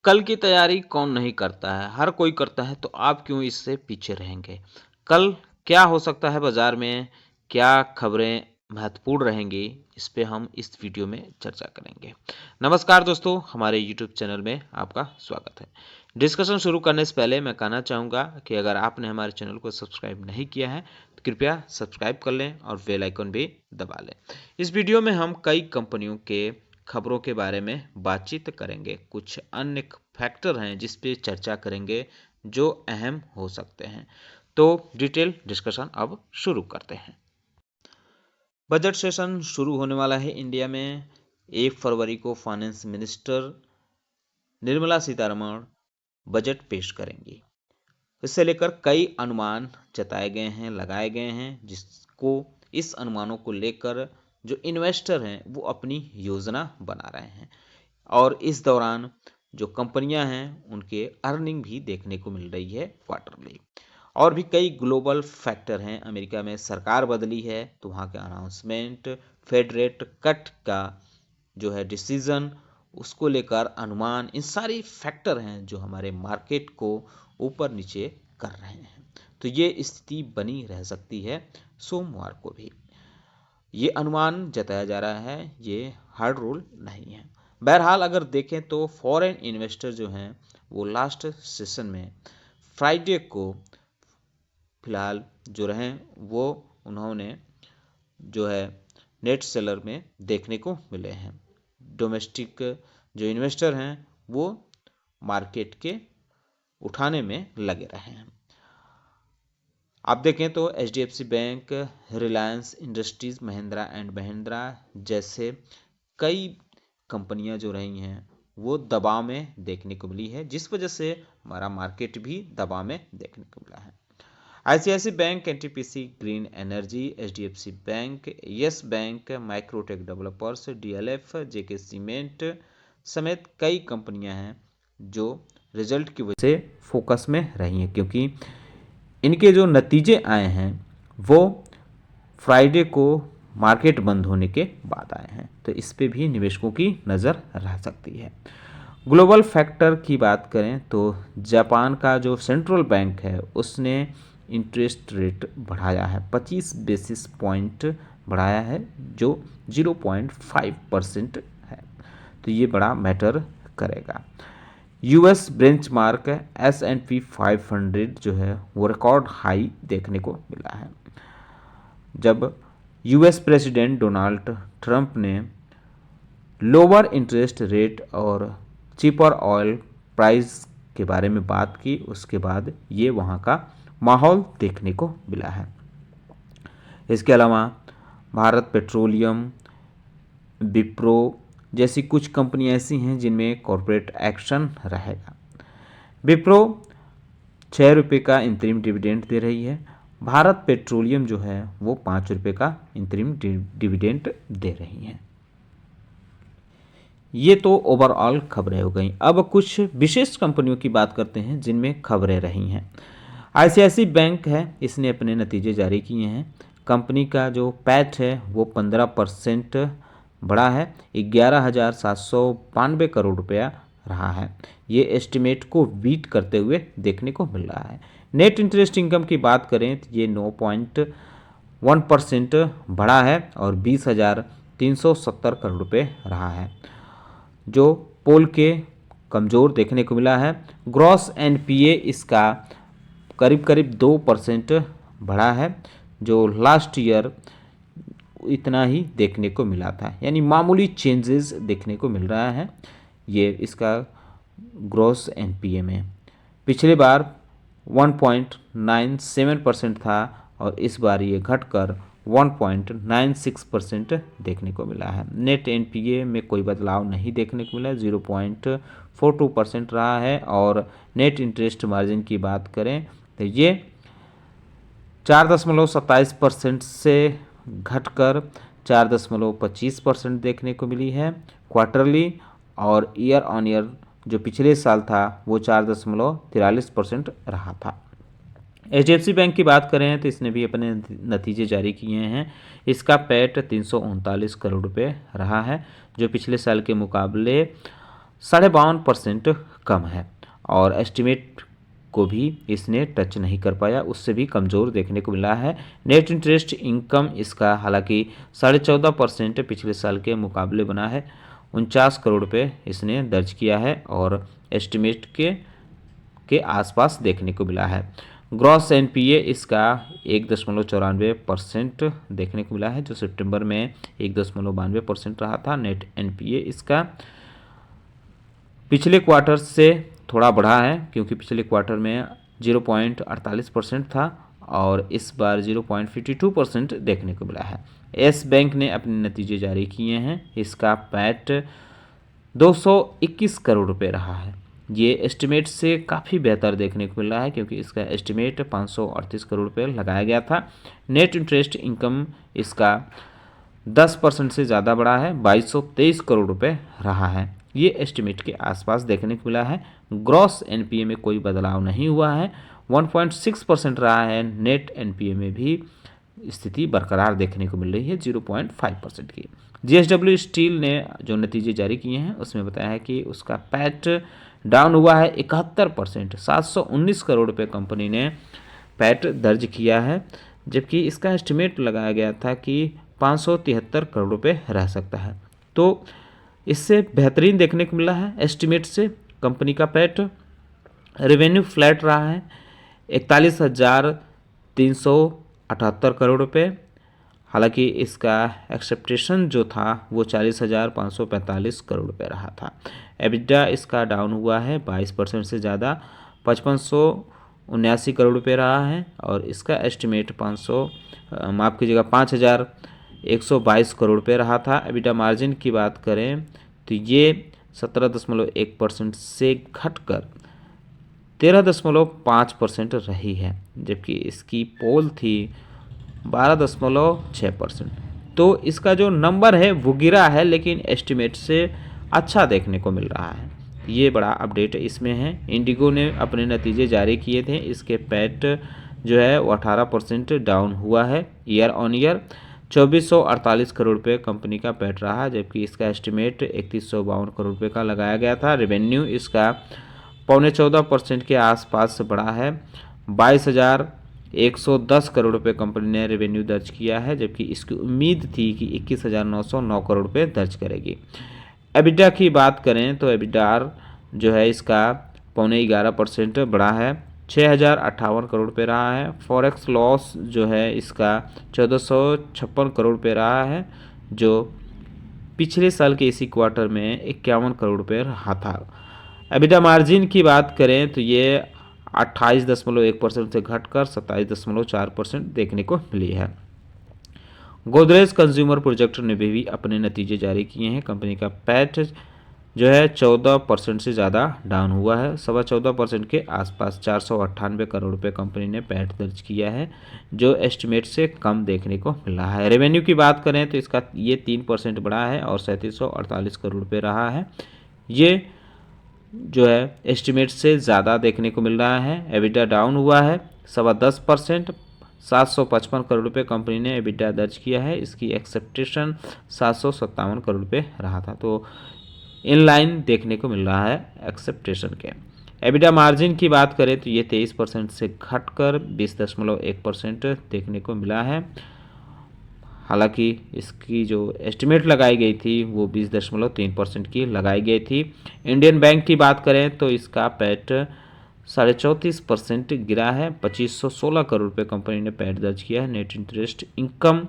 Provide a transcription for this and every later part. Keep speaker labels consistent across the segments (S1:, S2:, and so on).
S1: कल की तैयारी कौन नहीं करता है, हर कोई करता है, तो आप क्यों इससे पीछे रहेंगे। कल क्या हो सकता है बाजार में, क्या खबरें महत्वपूर्ण रहेंगी, इस पे हम इस वीडियो में चर्चा करेंगे। नमस्कार दोस्तों, हमारे यूट्यूब चैनल में आपका स्वागत है। डिस्कशन शुरू करने से पहले मैं कहना चाहूँगा कि अगर आपने हमारे चैनल को सब्सक्राइब नहीं किया है तो कृपया सब्सक्राइब कर लें और बेल आइकन भी दबा लें। इस वीडियो में हम कई कंपनियों के खबरों के बारे में बातचीत करेंगे। कुछ अन्य फैक्टर हैं जिस पे चर्चा करेंगे जो अहम हो सकते हैं। तो डिटेल डिस्कशन अब शुरू करते हैं। बजट सेशन शुरू होने वाला है इंडिया में। 1 फरवरी को finance minister Nirmala Sitharaman budget पेश करेंगी। इससे लेकर कई अनुमान जताए गए हैं, लगाए गए हैं, जिसको इस अनुमानों को लेकर जो इन्वेस्टर हैं वो अपनी योजना बना रहे हैं। और इस दौरान जो कंपनियां हैं उनके अर्निंग भी देखने को मिल रही है क्वार्टरली। और भी कई ग्लोबल फैक्टर हैं। अमेरिका में सरकार बदली है तो वहाँ के अनाउंसमेंट, फेड रेट कट का जो है डिसीजन, उसको लेकर अनुमान, इन सारी फैक्टर हैं जो हमारे मार्केट को ऊपर नीचे कर रहे हैं। तो ये स्थिति बनी रह सकती है सोमवार को भी। ये अनुमान जताया जा रहा है, ये हार्ड रूल नहीं है। बहरहाल अगर देखें तो फॉरेन इन्वेस्टर जो हैं वो लास्ट सेशन में फ्राइडे को फिलहाल जो रहे वो उन्होंने जो है नेट सेलर में देखने को मिले हैं। डोमेस्टिक जो इन्वेस्टर हैं वो मार्केट के उठाने में लगे रहे हैं। आप देखें तो HDFC bank, Reliance industries, Mahindra and Mahindra जैसे कई कंपनियां जो रही हैं वो दबाव में देखने को मिली है, जिस वजह से हमारा मार्केट भी दबाव में देखने को मिला है। ICICI bank, NTPC green energy, HDFC bank, yes bank, Microtek developers, DLF, JK cement समेत कई कंपनियां हैं जो रिजल्ट की वजह से फोकस में रही हैं, क्योंकि इनके जो नतीजे आए हैं वो फ्राइडे को मार्केट बंद होने के बाद आए हैं। तो इस पे भी निवेशकों की नज़र रह सकती है। ग्लोबल फैक्टर की बात करें तो जापान का जो सेंट्रल बैंक है उसने इंटरेस्ट रेट बढ़ाया है, 25 बेसिस पॉइंट बढ़ाया है, जो 0.5% है। तो ये बड़ा मैटर करेगा। US बेंचमार्क S&P 500 जो है वो रिकॉर्ड हाई देखने को मिला है। जब US प्रेसिडेंट डोनाल्ड ट्रंप ने लोअर इंटरेस्ट रेट और चीपर ऑयल प्राइस के बारे में बात की, उसके बाद ये वहाँ का माहौल देखने को मिला है। इसके अलावा भारत पेट्रोलियम, विप्रो जैसी कुछ कंपनियां ऐसी हैं जिनमें कॉरपोरेट एक्शन रहेगा। विप्रो 6 रुपये का इंतरिम डिविडेंड दे रही है। भारत पेट्रोलियम जो है वो 5 रुपये का इंतरिम डिविडेंड दे रही है। ये तो ओवरऑल खबरें हो गई। अब कुछ विशेष कंपनियों की बात करते हैं जिनमें खबरें रही हैं। ICICI बैंक है, इसने अपने नतीजे जारी किए हैं। कंपनी का जो पैट है वो 15% बढ़ा है, 11,792 करोड़ रुपया रहा है। ये एस्टिमेट को बीट करते हुए देखने को मिल रहा है। नेट इंटरेस्ट इनकम की बात करें तो ये 9.1% बढ़ा है और 20,370 करोड़ रुपये रहा है, जो पोल के कमज़ोर देखने को मिला है। ग्रॉस NPA इसका करीब करीब 2% बढ़ा है, जो लास्ट ईयर इतना ही देखने को मिला था, यानी मामूली चेंजेस देखने को मिल रहा है ये इसका ग्रॉस NPA में। पिछले बार 1.97% था और इस बार ये घटकर 1.96% देखने को मिला है। नेट NPA में कोई बदलाव नहीं देखने को मिला, 0.42% रहा है। और नेट इंटरेस्ट मार्जिन की बात करें तो ये 4.27% से घटकर 4.25% देखने को मिली है क्वार्टरली। और ईयर ऑन ईयर जो पिछले साल था वो 4.43% रहा था। HDFC बैंक की बात करें तो इसने भी अपने नतीजे जारी किए हैं। इसका पैट 339 करोड़ रुपये रहा है, जो पिछले साल के मुकाबले 52.5% कम है और एस्टिमेट को भी इसने टच नहीं कर पाया, उससे भी कमज़ोर देखने को मिला है। नेट इंटरेस्ट इनकम इसका हालांकि 14.5% पिछले साल के मुकाबले बना है, 49 करोड़ रुपये इसने दर्ज किया है और एस्टिमेट के आसपास देखने को मिला है। ग्रॉस एनपीए इसका 1.94% देखने को मिला है, जो सितंबर में 1.92% रहा था। नेट एनपीए इसका पिछले क्वार्टर से थोड़ा बढ़ा है, क्योंकि पिछले क्वार्टर में 0.48% था और इस बार 0.52% देखने को मिला है। येस बैंक ने अपने नतीजे जारी किए हैं, इसका पैट 221 करोड़ रुपए रहा है। ये एस्टिमेट से काफ़ी बेहतर देखने को मिल रहा है, क्योंकि इसका एस्टिमेट 538 करोड़ रुपए लगाया गया था। नेट इंटरेस्ट इनकम इसका 10% से ज़्यादा बढ़ा है, 2223 करोड़ रुपए रहा है। ये एस्टिमेट के आसपास देखने को मिला है। ग्रॉस एनपीए में कोई बदलाव नहीं हुआ है, 1.6% रहा है। नेट एनपीए में भी स्थिति बरकरार देखने को मिल रही है, 0.5% की। जेएसडब्ल्यू स्टील ने जो नतीजे जारी किए हैं उसमें बताया है कि उसका पैट डाउन हुआ है 71%, 719 करोड़ रुपए कंपनी ने पैट दर्ज किया है, जबकि इसका एस्टिमेट लगाया गया था कि 573 करोड़ रुपए रह सकता है। तो इससे बेहतरीन देखने को मिला है एस्टिमेट से कंपनी का पैट। रेवेन्यू फ्लैट रहा है 41,378 करोड़ रुपए, हालांकि इसका एक्सेप्टेशन जो था वो 40,545 करोड़ रुपए रहा था। एबिटा इसका डाउन हुआ है 22% से ज़्यादा, 5579 करोड़ रुपए रहा है और इसका एस्टिमेट 5,122 करोड़ रुपए रहा था। एबिटा मार्जिन की बात करें तो ये 17.1% से घटकर 13.5% रही है, जबकि इसकी पोल थी 12.6%। तो इसका जो नंबर है वो गिरा है, लेकिन एस्टिमेट से अच्छा देखने को मिल रहा है। ये बड़ा अपडेट इसमें है। इंडिगो ने अपने नतीजे जारी किए थे, इसके पैट जो है वो 18% डाउन हुआ है ईयर ऑन ईयर। 2448 करोड़ रुपये कंपनी का पैट रहा, जबकि इसका एस्टिमेट 3152 करोड़ रुपये का लगाया गया था। रेवेन्यू इसका 14.25% के आसपास बढ़ा है, 22,110 करोड़ रुपये कंपनी ने रेवेन्यू दर्ज किया है, जबकि इसकी उम्मीद थी कि 21,909 करोड़ रुपये दर्ज करेगी। एबिटा की बात करें तो एबिटार जो है इसका 11.25% बढ़ा है, 6,058 करोड़ रुपये रहा है। फॉरेक्स लॉस जो है इसका 1456 करोड़ रुपये रहा है, जो पिछले साल के इसी क्वार्टर में 51 करोड़ रुपये रहा था। एबिटा मार्जिन की बात करें तो ये 28.1% से घटकर 27.4% देखने को मिली है। गोदरेज कंज्यूमर प्रोजेक्ट ने भी अपने नतीजे जारी किए हैं। कंपनी का पैट जो है 14% से ज़्यादा डाउन हुआ है, 14.25% के आसपास 498 करोड़ रुपए कंपनी ने पैट दर्ज किया है, जो एस्टिमेट से कम देखने को मिल रहा है। रेवेन्यू की बात करें तो इसका ये 3% बढ़ा है और 3748 करोड़ रुपए रहा है। ये जो है एस्टिमेट से ज़्यादा देखने को मिल रहा है। एबिटा डाउन हुआ है 10.25%, 755 करोड़ रुपए कंपनी ने एबिटा दर्ज किया है, इसकी एक्सेप्टेशन 757 करोड़ रुपए रहा था, तो इन लाइन देखने को मिल रहा है एक्सेप्टेशन के। एबिटा मार्जिन की बात करें तो ये 23% से घटकर 20.1% देखने को मिला है, हालांकि इसकी जो एस्टिमेट लगाई गई थी वो 20.3% की लगाई गई थी। इंडियन बैंक की बात करें तो इसका पैट 34.5% गिरा है, 2516 करोड़ रुपये कंपनी ने पैट दर्ज किया है। नेट इंटरेस्ट इनकम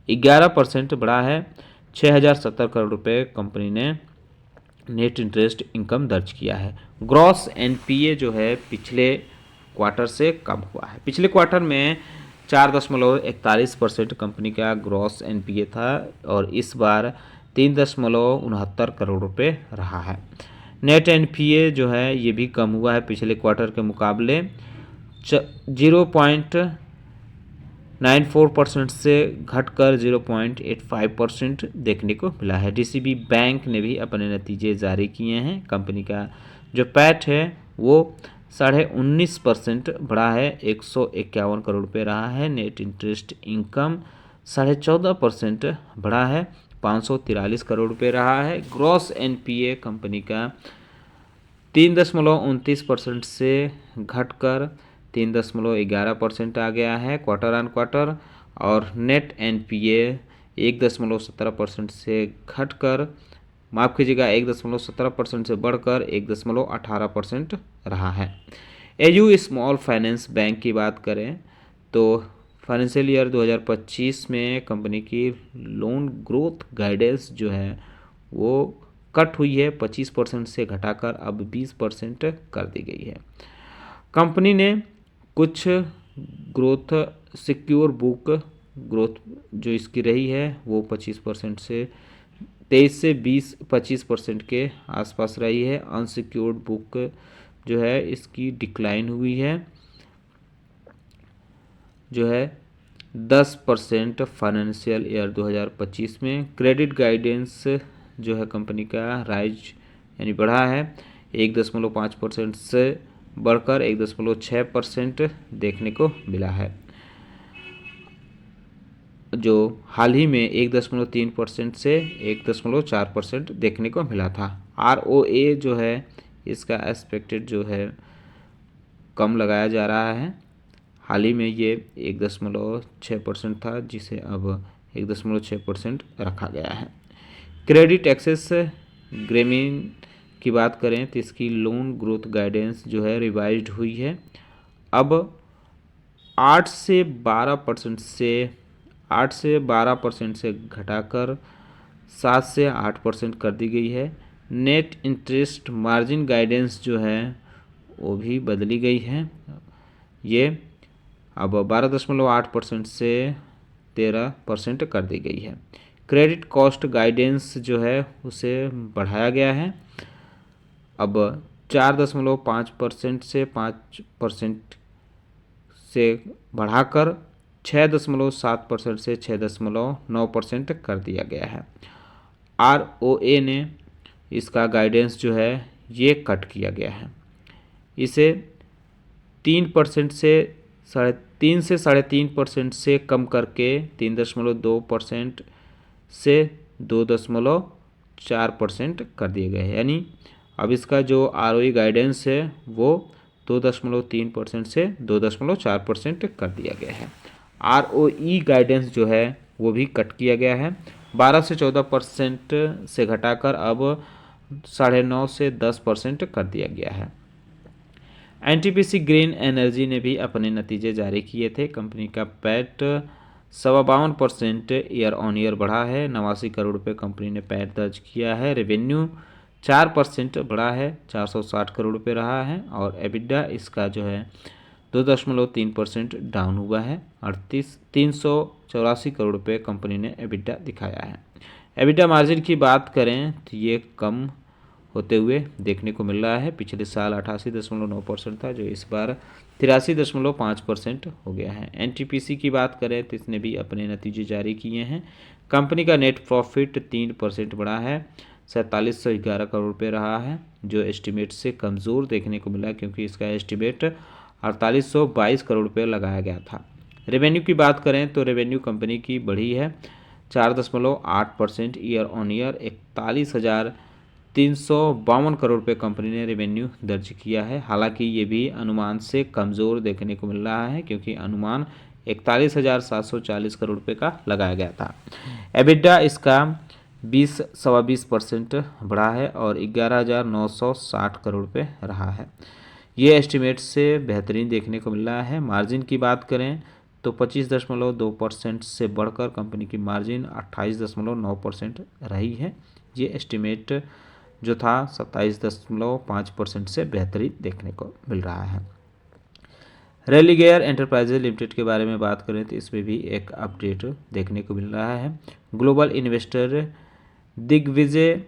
S1: 11% बढ़ा है, 6,070 करोड़ रुपये कंपनी ने नेट इंटरेस्ट इनकम दर्ज किया है। ग्रॉस एनपीए जो है पिछले क्वार्टर से कम हुआ है। पिछले क्वार्टर में 4.41% कंपनी का ग्रॉस एनपीए था और इस बार 3.69 करोड़ रुपए रहा है। नेट एनपीए जो है ये भी कम हुआ है पिछले क्वार्टर के मुकाबले, 0.94% से घटकर 0.85% देखने को मिला है। डीसीबी बैंक ने भी अपने नतीजे जारी किए हैं। कंपनी का जो पैट है वो 19.5% बढ़ा है, 151 करोड़ रुपये रहा है। नेट इंटरेस्ट इनकम 14.5% बढ़ा है, 543 करोड़ रुपये रहा है। ग्रॉस एनपीए कंपनी का 3.29% से घटकर 3.11% आ गया है क्वार्टर ऑन क्वार्टर। और नेट एनपीए 1.17% से घटकर, माफ़ कीजिएगा, 1.17% से बढ़कर 1.18% रहा है। एयू स्मॉल फाइनेंस बैंक की बात करें तो फाइनेंशियल ईयर 2025 में कंपनी की लोन ग्रोथ गाइडेंस जो है वो कट हुई है, 25% से घटाकर अब 20% कर दी गई है। कंपनी ने कुछ ग्रोथ सिक्योर बुक ग्रोथ जो इसकी रही है वो 25% से 23 से 25% के आसपास रही है। अनसिक्योर्ड बुक जो है इसकी डिक्लाइन हुई है, जो है 10% फाइनेंशियल ईयर 2025 में। क्रेडिट गाइडेंस जो है कंपनी का राइज यानी बढ़ा है, 1.5% से बढ़कर 1.6% देखने को मिला है, जो हाल ही में 1.3% से 1.4% देखने को मिला था। ROA जो है इसका एक्सपेक्टेड जो है कम लगाया जा रहा है, हाल ही में ये 1.6% था जिसे अब 1.6% रखा गया है। क्रेडिट एक्सेस ग्रेमीन की बात करें तो इसकी लोन ग्रोथ गाइडेंस जो है रिवाइज्ड हुई है, अब 8 से 12% से घटाकर 7 से 8% कर दी गई है। नेट इंटरेस्ट मार्जिन गाइडेंस जो है वो भी बदली गई है, ये अब 12.8% से 13% कर दी गई है। क्रेडिट कॉस्ट गाइडेंस जो है उसे बढ़ाया गया है, अब 4.5% से 5% से बढ़ाकर 6.7% से 6.9% कर दिया गया है। ROA ने इसका गाइडेंस जो है ये कट किया गया है, इसे 3% से 3.5% से कम करके 3.2% से 2.4% कर दिए गए हैं। यानी अब इसका जो ROE गाइडेंस है वो 2.3% से 2.4% कर दिया गया है। ROE गाइडेंस जो है वो भी कट किया गया है, 12 से 14% से घटाकर अब 9.5 से 10% कर दिया गया है। NTPC ग्रीन एनर्जी ने भी अपने नतीजे जारी किए थे। कंपनी का पैट 52% ईयर ऑन ईयर बढ़ा है, 89 करोड़ रुपये कंपनी ने पैट दर्ज किया है। रेवेन्यू 4% बढ़ा है, 460 करोड़ रुपये रहा है। और एबिडा इसका जो है 2.3% डाउन हुआ है, 384 करोड़ रुपये कंपनी ने एबिडा दिखाया है। एबिडा मार्जिन की बात करें तो ये कम होते हुए देखने को मिल रहा है, पिछले साल 88.9% था जो इस बार 83.5% हो गया है। NTPC की बात करें तो इसने भी अपने नतीजे जारी किए हैं। कंपनी का नेट प्रॉफिट 3% बढ़ा है, 4711 करोड़ रुपये रहा है, जो एस्टिमेट से कमज़ोर देखने को मिला क्योंकि इसका एस्टिमेट 4822 करोड़ रुपये लगाया गया था। रेवेन्यू की बात करें तो रेवेन्यू कंपनी की बढ़ी है 4.8% ईयर ऑन ईयर, 41,352 करोड़ रुपये कंपनी ने रेवेन्यू दर्ज किया है। हालांकि ये भी अनुमान से कमज़ोर देखने को मिल रहा है क्योंकि अनुमान 41,740 करोड़ रुपये का लगाया गया था। एबिडा इसका 20% बढ़ा है और 11,960 करोड़ रुपये रहा है, ये एस्टिमेट से बेहतरीन देखने को मिल रहा है। मार्जिन की बात करें तो 25.2% से बढ़कर कंपनी की मार्जिन 28.9% रही है, ये एस्टिमेट जो था 27.5% से बेहतरीन देखने को मिल रहा है। रेलिगेयर एंटरप्राइजेज लिमिटेड के बारे में बात करें तो इसमें भी एक अपडेट देखने को मिल रहा है। ग्लोबल इन्वेस्टर दिग्विजय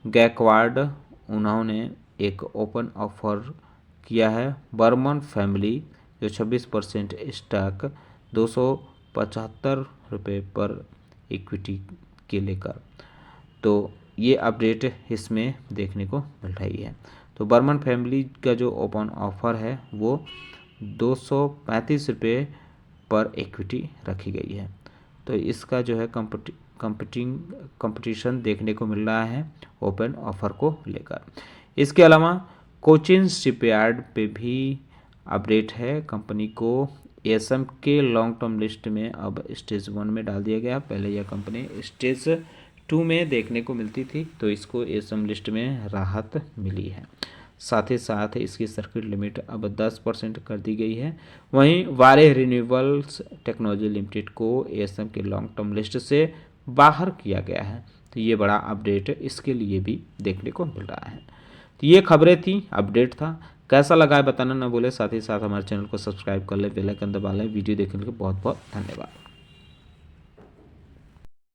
S1: गायकवाड़ उन्होंने एक ओपन ऑफर किया है बर्मन फैमिली जो 26% स्टॉक 275 रुपये पर इक्विटी के लेकर, तो ये अपडेट इसमें देखने को मिल रही है। तो बर्मन फैमिली का जो ओपन ऑफर है वो 235 रुपये पर इक्विटी रखी गई है, तो इसका जो है कंपटीशन देखने को मिल रहा है ओपन ऑफर को लेकर। इसके अलावा कोचिन शिपयार्ड पे भी अपडेट है। कंपनी को एसएम के लॉन्ग टर्म लिस्ट में अब स्टेज 1 में डाल दिया गया। पहले यह कंपनी स्टेज 2 में देखने को मिलती थी, तो इसको एसएम लिस्ट में राहत मिली है। साथ ही साथ इसकी सर्किट लिमिट अब 10% कर दी गई है। वहीं वारे रिन्यूएबल्स टेक्नोलॉजी लिमिटेड को एसएम के लॉन्ग टर्म लिस्ट से बाहर किया गया है। तो ये बड़ा अपडेट इसके लिए भी देखने को मिल रहा है। तो ये खबरें थी, अपडेट था। कैसा लगा है बताना ना भूले। साथ ही साथ हमारे चैनल को सब्सक्राइब कर ले, बेल आइकन दबा लें। वीडियो देखने के लिए बहुत बहुत धन्यवाद।